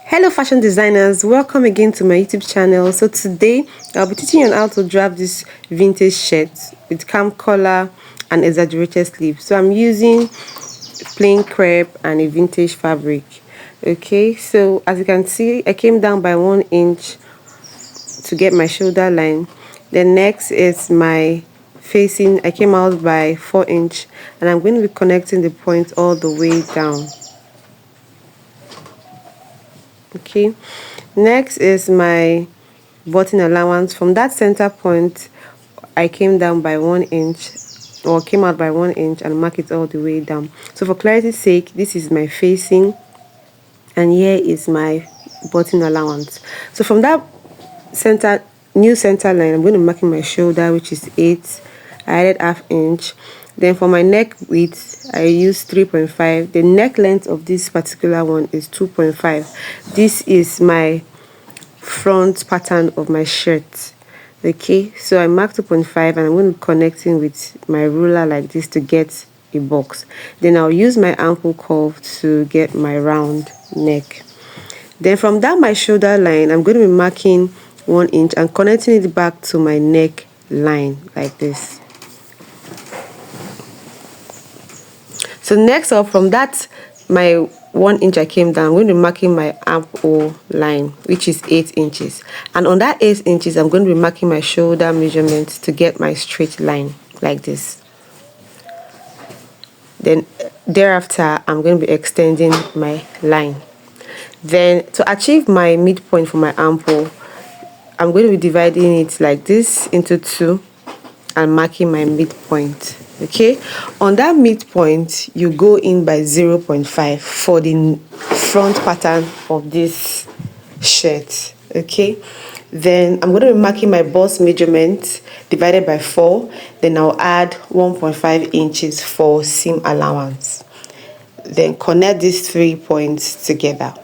Hello fashion designers, welcome again to my YouTube channel. So today I'll be teaching you on how to draft this vintage shirt with cam collar and exaggerated sleeve. So I'm using plain crepe and a vintage fabric. Okay, so as you can see, I came down by 1 inch to get my shoulder line. Then next is my facing. I came out by 4 inch and I'm going to be connecting the point all the way down. Okay, next is my button allowance. From that center point I came down by 1 inch, or came out by 1 inch, and mark it all the way down. So for clarity's sake, this is my facing and here is my button allowance. So from that new center line, I'm going to be marking my shoulder, which is 8. I added ½ inch. Then for my neck width, I used 3.5. The neck length of this particular one is 2.5. This is my front pattern of my shirt. Okay, so I marked 2.5 and I'm going to be connecting with my ruler like this to get a box. Then I'll use my ankle curve to get my round neck. Then from that my shoulder line, I'm going to be marking 1 inch and connecting it back to my neck line like this. So next up, from that my 1 inch I came down, I'm going to be marking my armhole line, which is 8 inches, and on that 8 inches I'm going to be marking my shoulder measurement to get my straight line like this. Then thereafter I'm going to be extending my line. Then to achieve my midpoint for my armhole, I'm going to be dividing it like this into 2 and marking my midpoint. Okay, on that midpoint you go in by 0.5 for the front pattern of this shirt. Okay, then I'm going to be marking my bust measurement divided by 4. Then I'll add 1.5 inches for seam allowance. Then connect these 3 points together.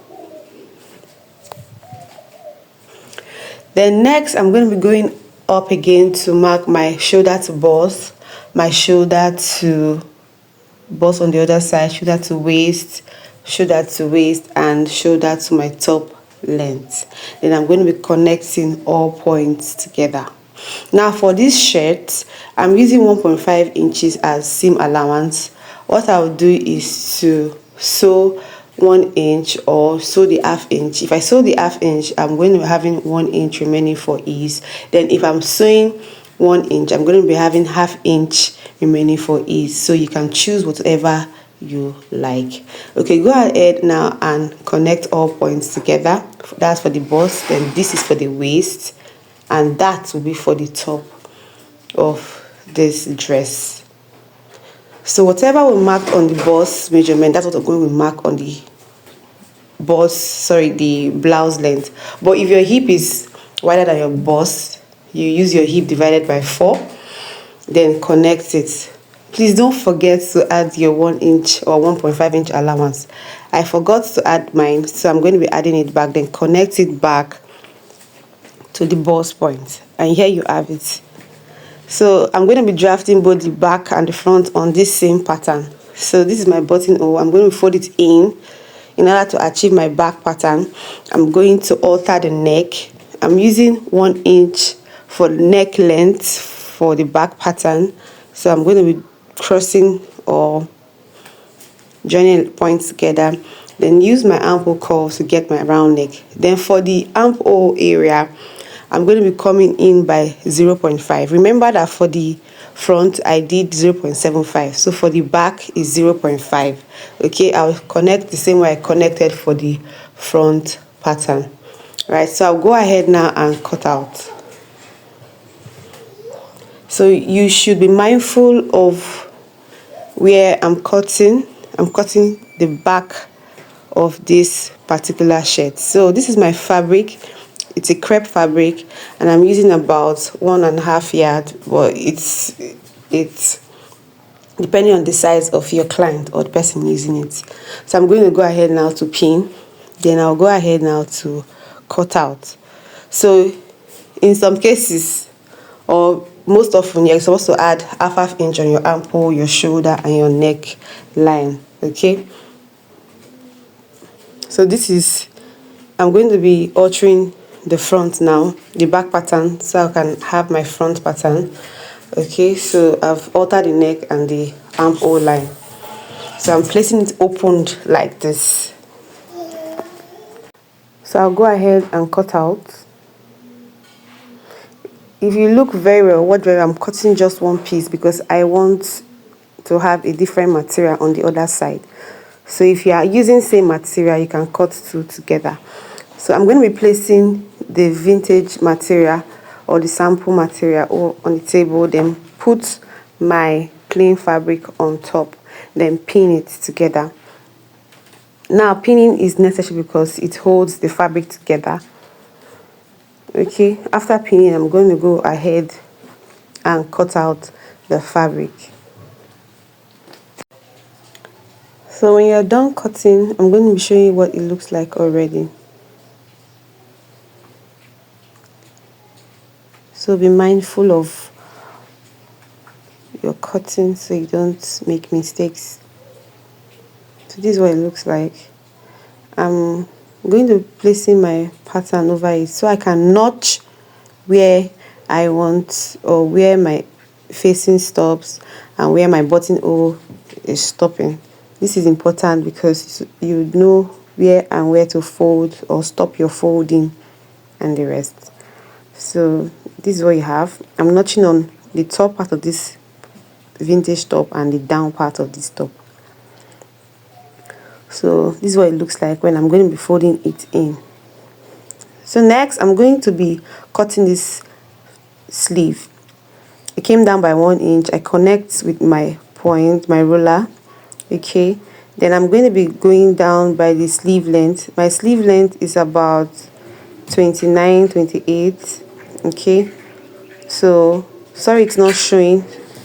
Then next I'm going to be going up again to mark my shoulder to bust, my shoulder to bust on the other side, shoulder to waist, and shoulder to my top length. Then I'm going to be connecting all points together. Now for this shirt, I'm using 1.5 inches as seam allowance. What I'll do is to sew 1 inch or sew the ½ inch. If I sew the ½ inch, I'm going to be having 1 inch remaining for ease. Then if I'm sewing 1 inch, I'm going to be having ½ inch remaining for ease. So you can choose whatever you like. Okay, go ahead now and connect all points together. That's for the bust, then this is for the waist, and that will be for the top of this dress. So whatever we marked on the bust measurement, that's what we're going to mark on the the blouse length. But if your hip is wider than your bust, you use your hip divided by 4, then connect it. Please don't forget to add your 1 inch or 1.5 inch allowance. I forgot to add mine, so I'm going to be adding it back. Then connect it back to the bust point, and here you have it. So I'm going to be drafting both the back and the front on this same pattern. So this is my buttonhole. I'm going to fold it in order to achieve my back pattern. I'm going to alter the neck. I'm using 1 inch for neck length for the back pattern. So I'm going to be crossing or joining points together. Then use my armhole curve to get my round neck. Then for the armhole area, I'm going to be coming in by 0.5. Remember that for the front I did 0.75, so for the back is 0.5. Okay, I'll connect the same way I connected for the front pattern. Right, so I'll go ahead now and cut out. So you should be mindful of where I'm cutting the back of this particular shirt. So this is my fabric. It's a crepe fabric and I'm using about 1.5 yards, but it's depending on the size of your client or the person using it. So I'm going to go ahead now to pin, then I'll go ahead now to cut out. So in some cases, or most often, you're supposed to add ½ inch on your armhole, your shoulder, and your neck line. Okay, so this is I'm going to be altering the front now, the back pattern, so I can have my front pattern. Okay, so I've altered the neck and the armhole line, so I'm placing it opened like this. So I'll go ahead and cut out. If you look very well, I'm cutting just one piece because I want to have a different material on the other side. So if you are using same material, you can cut two together. So I'm going to be placing the vintage material or the sample material on the table, then put my plain fabric on top, then pin it together. Now pinning is necessary because it holds the fabric together. Okay, after pinning, I'm going to go ahead and cut out the fabric. So when you're done cutting, I'm going to be showing you what it looks like already. So be mindful of your cutting so you don't make mistakes. So this is what it looks like. I'm going to be placing my pattern over it so I can notch where I want, or where my facing stops and where my buttonhole is stopping. This is important because you know where to fold or stop your folding and the rest. So this is what you have. I'm notching on the top part of this vintage top and the down part of this top. So this is what it looks like when I'm going to be folding it in. So next I'm going to be cutting this sleeve. It came down by 1 inch. I connect with my point, my ruler. Okay, then I'm going to be going down by the sleeve length. My sleeve length is about 29, 28. Okay, so sorry it's not showing,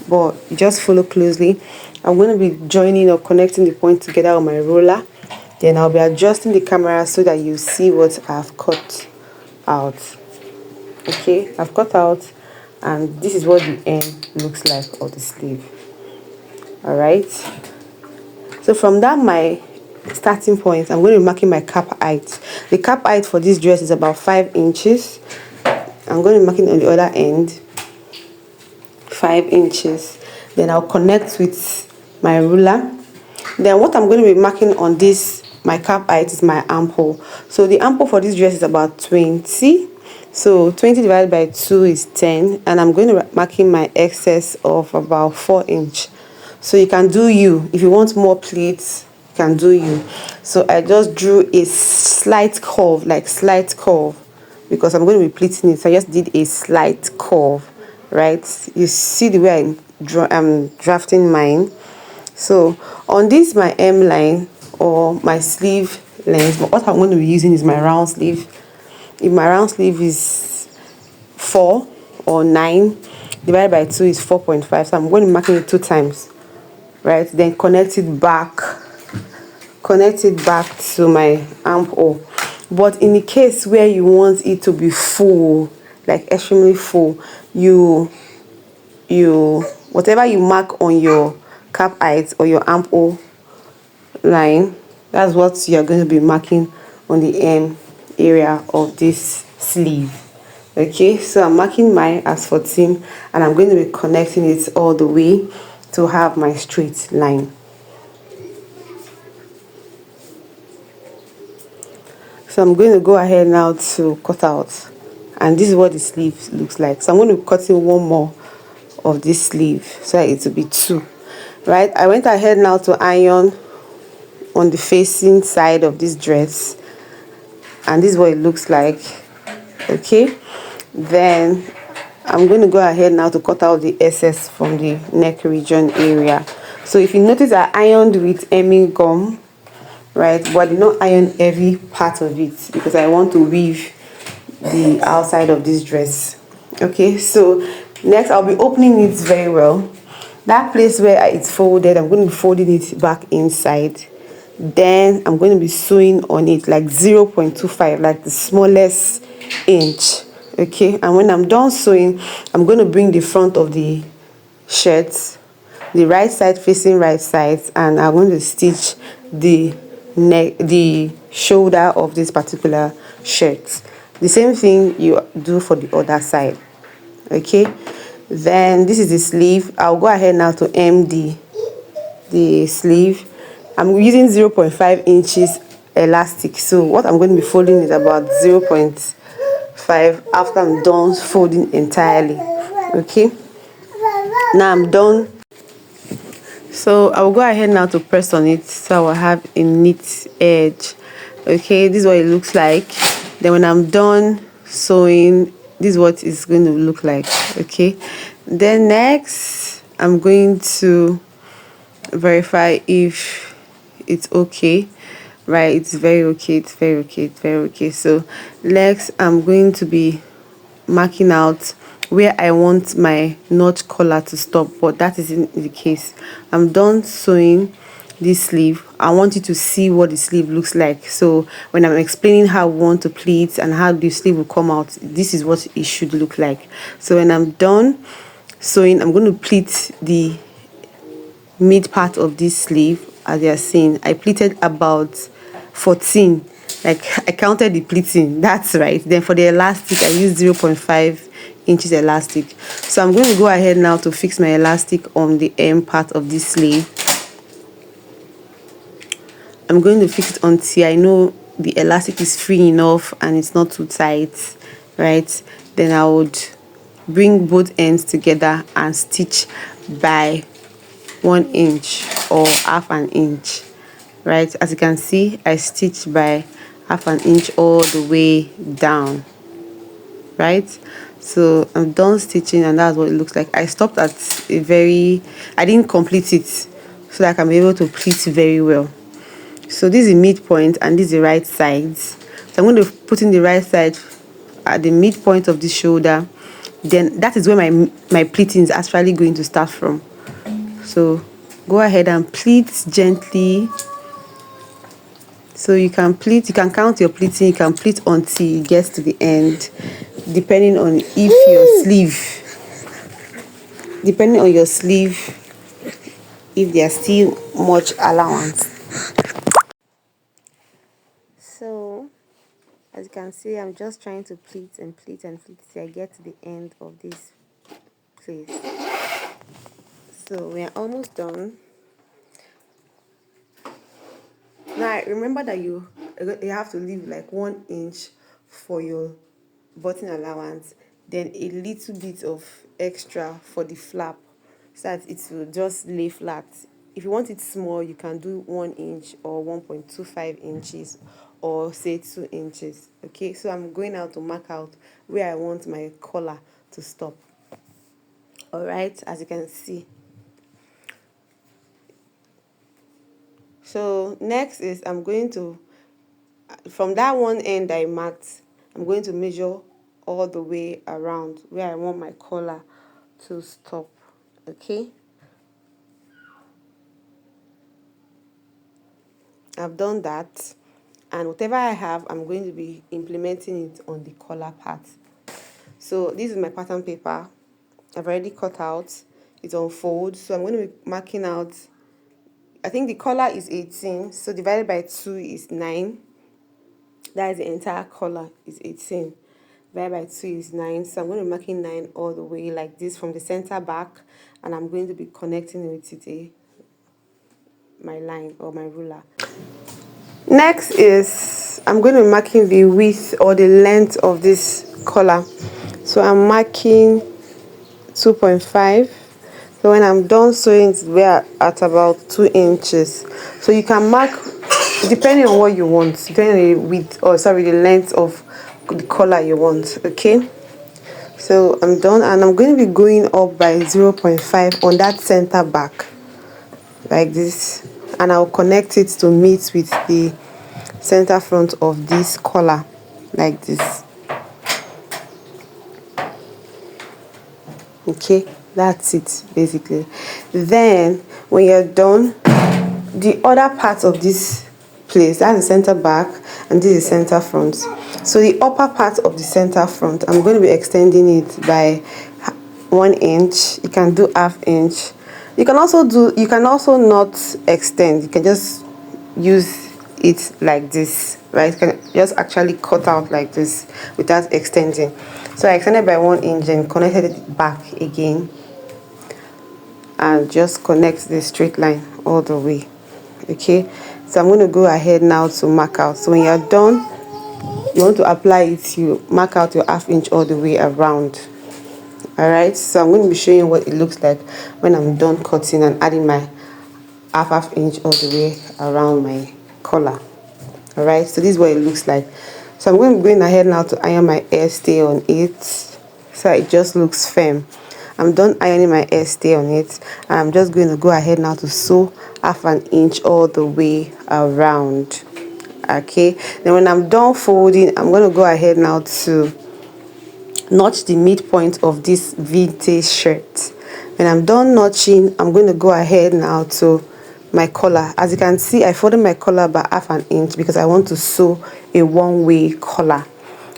but just follow closely. I'm going to be joining or connecting the point together on my ruler. Then I'll be adjusting the camera so that you see what I've cut out. Okay, I've cut out, and this is what the end looks like of the sleeve. All right, so from that my starting point, I'm going to be marking my cap height. The cap height for this dress is about 5 inches. I'm going to be marking on the other end 5 inches. Then I'll connect with my ruler. Then what I'm going to be marking on this, my cap height, is my armhole. So the armhole for this dress is about 20. So 20 divided by 2 is 10, and I'm going to be marking my excess of about 4 inch. So you can do you. If you want more pleats, you can do you. So I just drew a slight curve, because I'm going to be pleating it. So I just did a slight curve, right? You see the way I'm drafting mine. So on this, my M line or my sleeve length, but what I'm going to be using is my round sleeve. If my round sleeve is 4 or 9 divided by 2 is 4.5, so I'm going to be marking it 2 times, right? Then connect it back to my armhole. But in the case where you want it to be full, like extremely full, you whatever you mark on your cap height or your armhole line, that's what you're going to be marking on the M area of this sleeve. Okay, so I'm marking mine as 14, and I'm going to be connecting it all the way to have my straight line. So I'm going to go ahead now to cut out, and this is what the sleeve looks like. So I'm going to be cutting one more of this sleeve so that it will be 2, right? I went ahead now to iron on the facing side of this dress, and this is what it looks like. Okay, then I'm going to go ahead now to cut out the excess from the neck region area. So if you notice, I ironed with hemming gum, right? But I did not iron every part of it because I want to weave the outside of this dress. Okay, so next I'll be opening it very well. That place where it's folded, I'm going to be folding it back inside. Then I'm going to be sewing on it like 0.25, like the smallest inch. Okay, and when I'm done sewing, I'm going to bring the front of the shirt, the right side facing right side, and I'm going to stitch the neck, the shoulder of this particular shirt. The same thing you do for the other side. Okay, then this is the sleeve. I'll go ahead now to hem the sleeve. I'm using 0.5 inches elastic, so what I'm going to be folding is about 0.5 after I'm done folding entirely. Okay, now I'm done, so I will go ahead now to press on it, so I will have a neat edge. Okay, this is what it looks like. Then when I'm done sewing, this is what it's going to look like. Okay, then next I'm going to verify if it's okay. Right, it's very okay, it's very okay, it's very okay. So next I'm going to be marking out where I want my notch collar to stop, but that isn't the case. I'm done sewing this sleeve. I want you to see what the sleeve looks like. So when I'm explaining how I want to pleat and how the sleeve will come out, this is what it should look like. So when I'm done sewing, I'm going to pleat the mid part of this sleeve. As you are seeing, I pleated about 14, like I counted the pleating, that's right. Then for the elastic, I used 0.5 inches elastic. So I'm going to go ahead now to fix my elastic on the end part of this sleeve. I'm going to fix it until I know the elastic is free enough and it's not too tight, right? Then I would bring both ends together and stitch by 1 inch or half an inch. Right, as you can see, I stitched by half an inch all the way down. Right, so I'm done stitching and that's what it looks like. I stopped at I didn't complete it so that I can be able to pleat very well. So this is the midpoint and this is the right side. So I'm going to put in the right side at the midpoint of the shoulder. Then that is where my pleating is actually going to start from. So go ahead and pleat gently. So you can pleat, you can count your pleating, you can pleat until it gets to the end, depending on your sleeve, if there's still much allowance. So as you can see, I'm just trying to pleat and pleat and pleat till I get to the end of this place. So we are almost done. Now remember that you have to leave like 1 inch for your button allowance, then a little bit of extra for the flap so that it will just lay flat. If you want it small, you can do 1 inch or 1.25 inches or say 2 inches. Okay, so I'm going out to mark out where I want my collar to stop. All right, as you can see. So next is I'm going to, from that one end I marked, I'm going to measure all the way around where I want my collar to stop. Okay, I've done that, and whatever I have, I'm going to be implementing it on the collar part. So this is my pattern paper. I've already cut out. It's on fold, so I'm going to be marking out. I think the collar is 18, so divided by 2 is 9. That is the entire collar is 18. Divided by 2 is 9. So I'm going to be marking 9 all the way like this from the center back, and I'm going to be connecting with it my line or my ruler. Next is I'm going to be marking the width or the length of this collar. So I'm marking 2.5. So when I'm done sewing, we're at about 2 inches. So you can mark depending on what you want, depending on the width, or sorry, the length of the collar you want. Okay, so I'm done, and I'm going to be going up by 0.5 on that center back like this, and I'll connect it to meet with the center front of this collar like this. Okay, that's it basically. Then when you're done, the other part of this place, that's the center back and this is center front. So the upper part of the center front, I'm going to be extending it by 1 inch. You can do ½ inch. You can also not extend, you can just use it like this, right? You can just actually cut out like this without extending. So I extended by 1 inch and connected it back again, and just connect the straight line all the way. Okay, so I'm going to go ahead now to mark out. So when you're done, you want to apply it, you mark out your 1/2 inch all the way around. All right, so I'm going to be showing you what it looks like when I'm done cutting and adding my half inch all the way around my collar. All right, so this is what it looks like. So I'm going to be going ahead now to iron my hair stay on it, so it just looks firm. I'm done ironing my hair stay on it, and I'm just going to go ahead now to sew 1/2 inch all the way around. Okay, then when I'm done folding, I'm going to go ahead now to notch the midpoint of this vintage shirt. When I'm done notching, I'm going to go ahead now to my collar. As you can see, I folded my collar by 1/2 inch because I want to sew a one-way collar.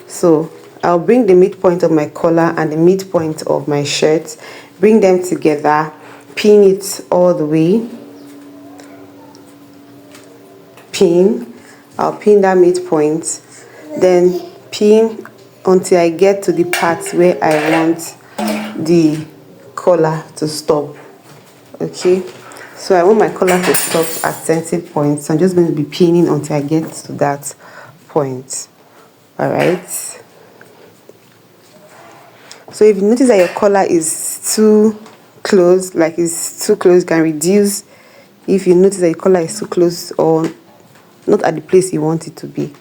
So I'll bring the midpoint of my collar and the midpoint of my shirt, bring them together, pin it all the way, pin. I'll pin that midpoint, then pin until I get to the part where I want the collar to stop. Okay, so I want my collar to stop at certain points, so I'm just going to be pinning until I get to that point. All right, so if you notice that your collar is too close, like it's too close, you can reduce. If you notice that your collar is too close or not at the place you want it to be.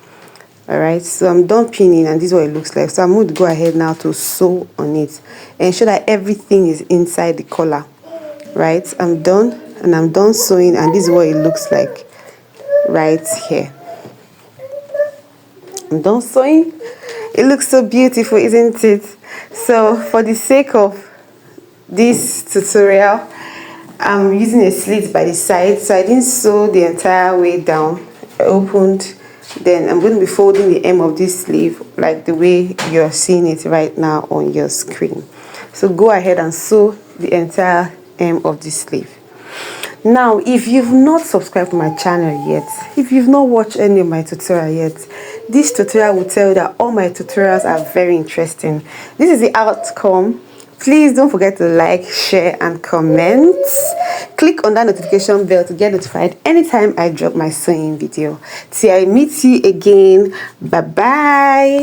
All right, so I'm done pinning, and this is what it looks like. So I'm going to go ahead now to sew on it and ensure that everything is inside the collar. Right, I'm done, and I'm done sewing, and this is what it looks like right here. I'm done sewing. It looks so beautiful, isn't it? So for the sake of this tutorial, I'm using a slit by the side, so I didn't sew the entire way down. I opened, then I'm going to be folding the hem of this sleeve like the way you're seeing it right now on your screen. So go ahead and sew the entire hem of this sleeve. Now, if you've not subscribed to my channel yet, if you've not watched any of my tutorials yet, this tutorial will tell you that all my tutorials are very interesting. This is the outcome. Please don't forget to like, share, and comment. Click on that notification bell to get notified anytime I drop my sewing video. Till I meet you again. Bye bye.